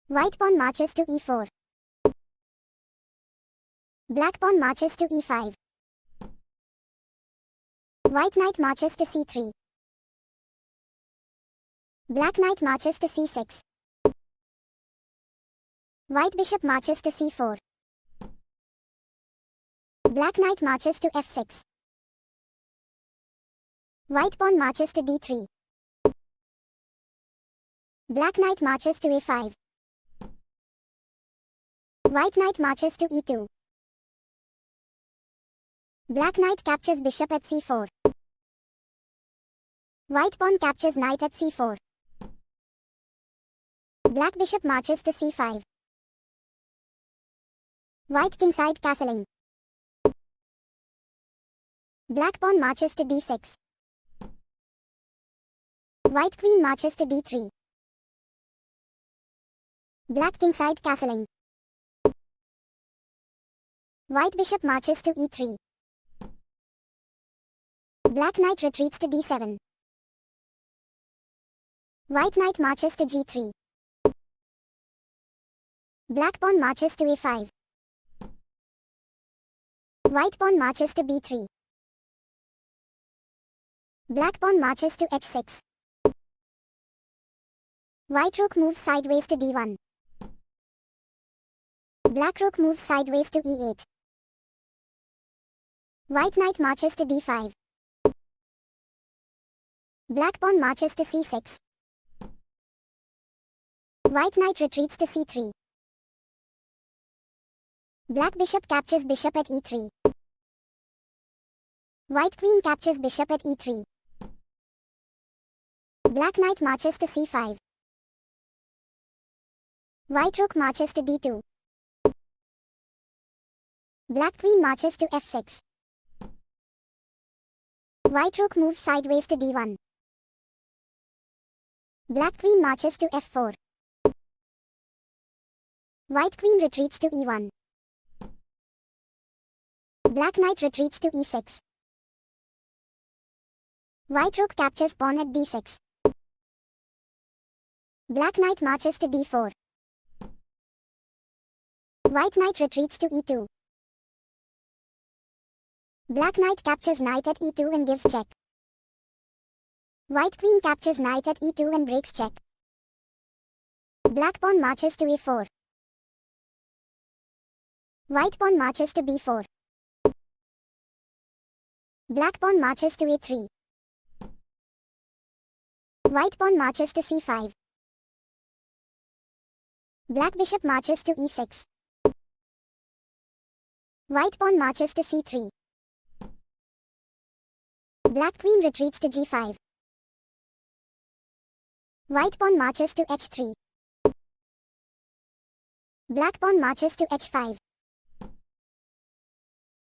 White pawn marches to e4. Black pawn marches to e5. White knight marches to c3. Black knight marches to c6. White bishop marches to c4. Black knight marches to f6. White pawn marches to d3. Black knight marches to a5. White knight marches to e2. Black knight captures bishop at c4. White pawn captures knight at c4. Black bishop marches to c5. White kingside castling. Black pawn marches to d6. White queen marches to d3. Black kingside castling. White bishop marches to e3. Black knight retreats to d7. White knight marches to g3. Black pawn marches to a5. White pawn marches to b3. Black pawn marches to h6. White rook moves sideways to d1. Black rook moves sideways to e8. White knight marches to d5. Black pawn marches to c6. White knight retreats to c3. Black bishop captures bishop at e3. White queen captures bishop at e3. Black knight marches to c5. White rook marches to d2. Black queen marches to f6. White rook moves sideways to d1. Black queen marches to f4. White queen retreats to e1. Black knight retreats to e6. White rook captures pawn at d6. Black knight marches to d4. White knight retreats to e2. Black knight captures knight at e2 and gives check. White queen captures knight at e2 and breaks check. Black pawn marches to a4. White pawn marches to b4. Black pawn marches to a3. White pawn marches to c5. Black bishop marches to e6. White pawn marches to c3. Black queen retreats to g5. White pawn marches to h3. Black pawn marches to h5.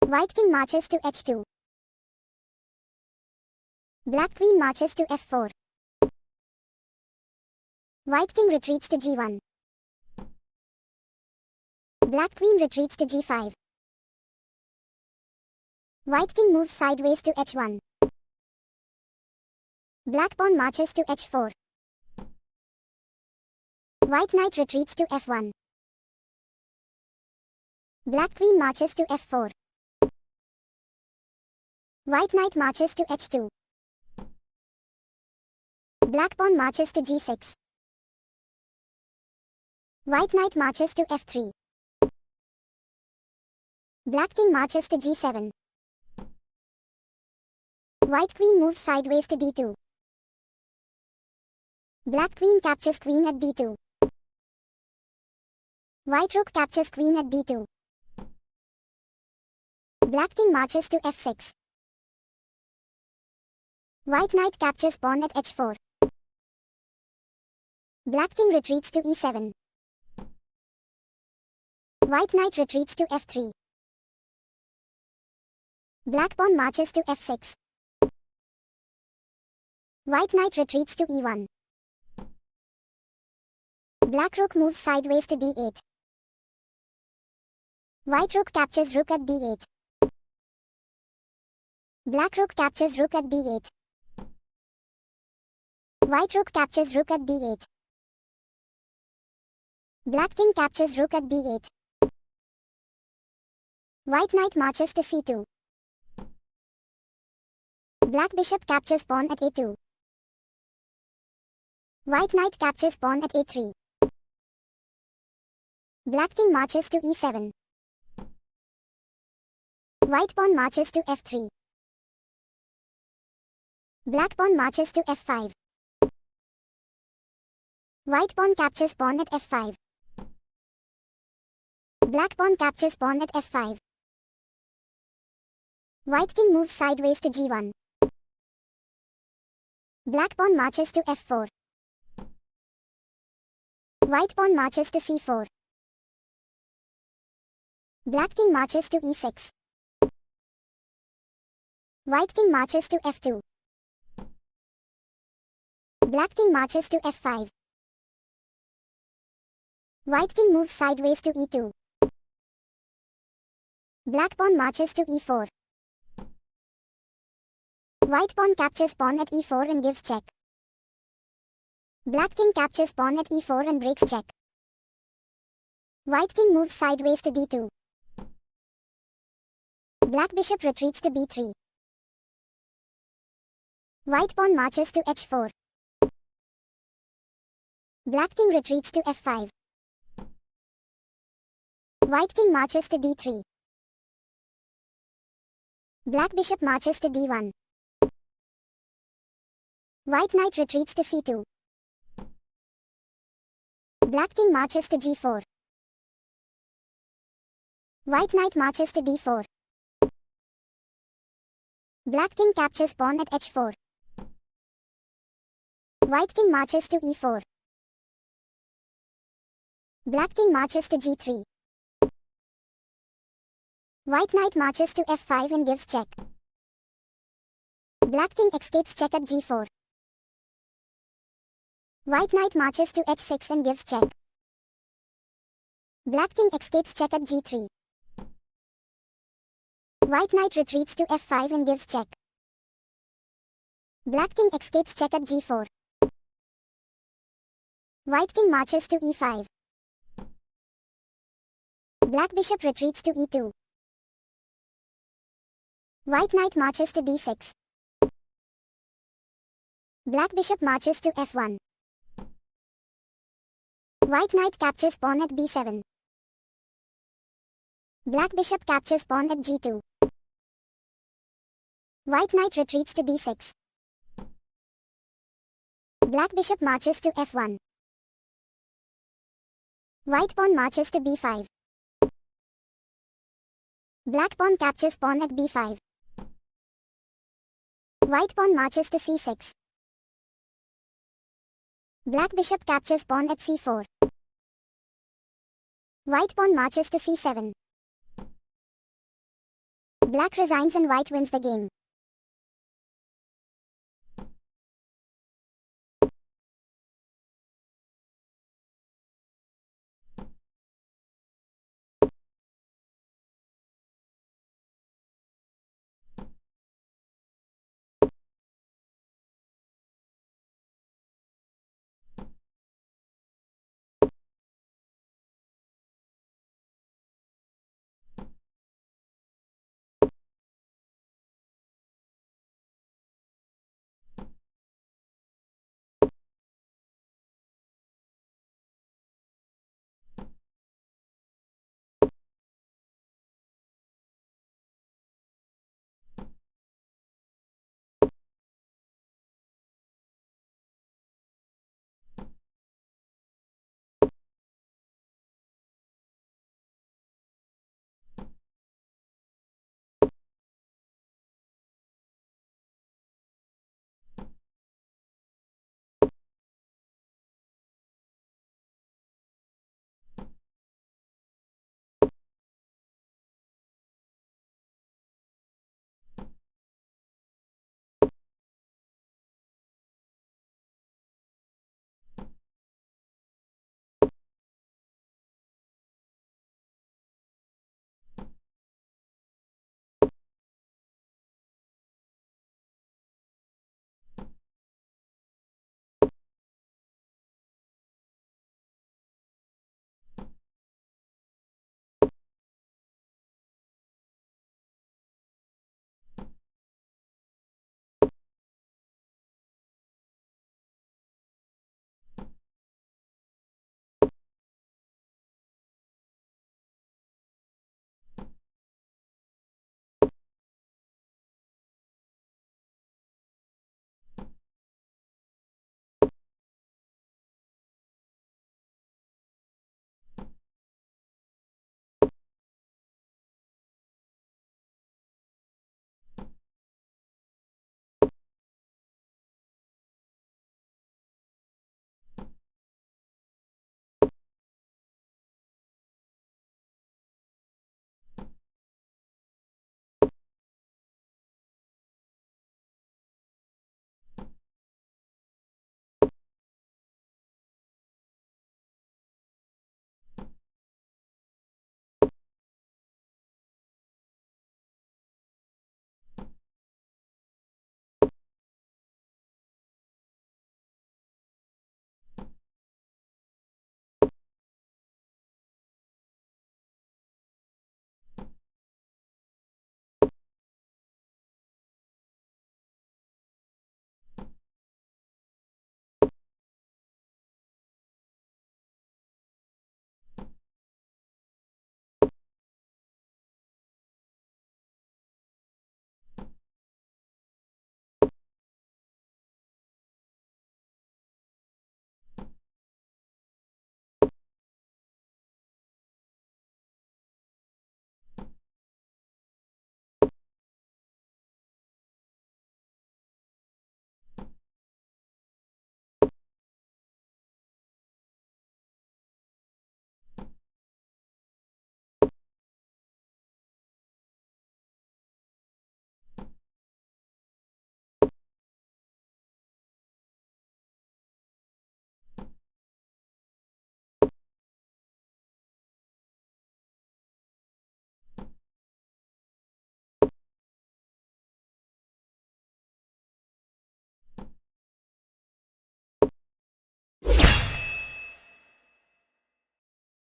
White king marches to h2. Black queen marches to f4. White king retreats to g1. Black queen retreats to g5. White king moves sideways to h1. Black pawn marches to h4. White knight retreats to f1. Black queen marches to f4. White knight marches to h2. Black pawn marches to g6. White knight marches to f3. Black king marches to g7. White queen moves sideways to d2. Black queen captures queen at d2. White rook captures queen at d2. Black king marches to f6. White knight captures pawn at h4. Black king retreats to e7. White knight retreats to f3. Black pawn marches to f6. White knight retreats to e1. Black rook moves sideways to d8. White rook captures rook at d8. Black rook captures rook at d8. White rook captures rook at d8. Black king captures rook at d8. White knight marches to c2. Black bishop captures pawn at a2. White knight captures pawn at a3. Black king marches to e7. White pawn marches to f3. Black pawn marches to f5. White pawn captures pawn at f5. Black pawn captures pawn at f5. White king moves sideways to g1. Black pawn marches to f4. White pawn marches to c4. Black king marches to e6. White king marches to f2. Black king marches to f5. White king moves sideways to e2. Black pawn marches to e4. White pawn captures pawn at e4 and gives check. Black king captures pawn at e4 and breaks check. White king moves sideways to d2. Black bishop retreats to b3. White pawn marches to h4. Black king retreats to f5. White king marches to d3. Black bishop marches to d1. White knight retreats to c2. Black king marches to g4. White knight marches to d4. Black king captures pawn at h4. White king marches to e4. Black king marches to g3. White knight marches to f5 and gives check. Black king escapes check at g4. White knight marches to h6 and gives check. Black king escapes check at g3. White knight retreats to f5 and gives check. Black king escapes check at g4. White king marches to e5. Black bishop retreats to e2. White knight marches to d6. Black bishop marches to f1. White knight captures pawn at b7. Black bishop captures pawn at g2. White knight retreats to d6. Black bishop marches to f1. White pawn marches to b5. Black pawn captures pawn at b5. White pawn marches to c6. Black bishop captures pawn at c4. White pawn marches to c7. Black resigns and white wins the game.